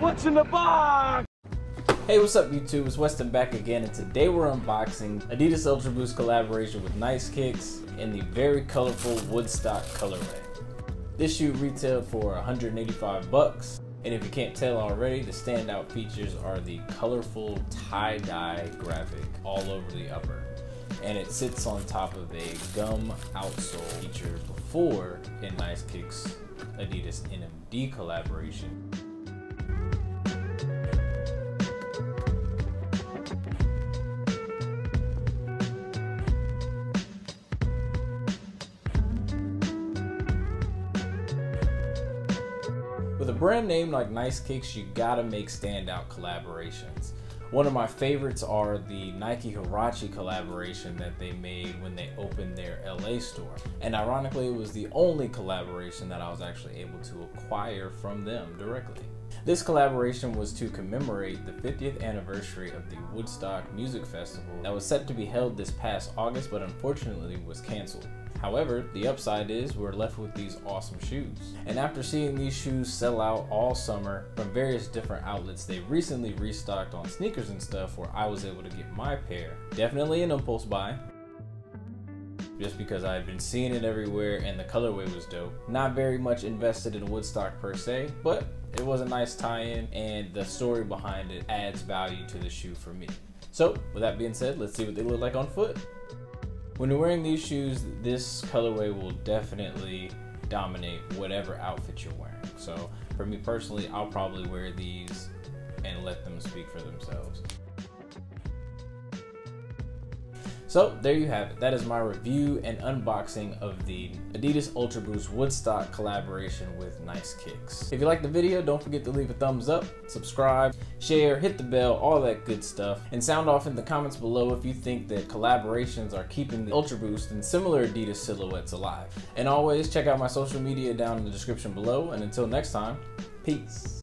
What's in the box? Hey, what's up YouTube? It's Weston back again, and today we're unboxing Adidas Ultraboost collaboration with Nice Kicks in the very colorful Woodstock colorway. This shoe retailed for 185 bucks, and if you can't tell already, the standout features are the colorful tie-dye graphic all over the upper. And it sits on top of a gum outsole featured before in Nice Kicks Adidas NMD collaboration. With a brand name like Nice Kicks, you gotta make standout collaborations. One of my favorites are the Nike Huarache collaboration that they made when they opened their LA store. And ironically, it was the only collaboration that I was actually able to acquire from them directly. This collaboration was to commemorate the 50th anniversary of the Woodstock Music Festival that was set to be held this past August, but unfortunately was canceled. However, the upside is we're left with these awesome shoes. And after seeing these shoes sell out all summer from various different outlets, they recently restocked on sneakers and stuff where I was able to get my pair. Definitely an impulse buy, just because I had been seeing it everywhere and the colorway was dope. Not very much invested in Woodstock per se, but it was a nice tie-in, and the story behind it adds value to the shoe for me. So with that being said, let's see what they look like on foot. When you're wearing these shoes, this colorway will definitely dominate whatever outfit you're wearing. So for me personally, I'll probably wear these and let them speak for themselves. So there you have it. That is my review and unboxing of the Adidas Ultraboost Woodstock collaboration with Nice Kicks. If you liked the video, don't forget to leave a thumbs up, subscribe, share, hit the bell, all that good stuff. And sound off in the comments below if you think that collaborations are keeping the Ultraboost and similar Adidas silhouettes alive. And always check out my social media down in the description below. And until next time, peace.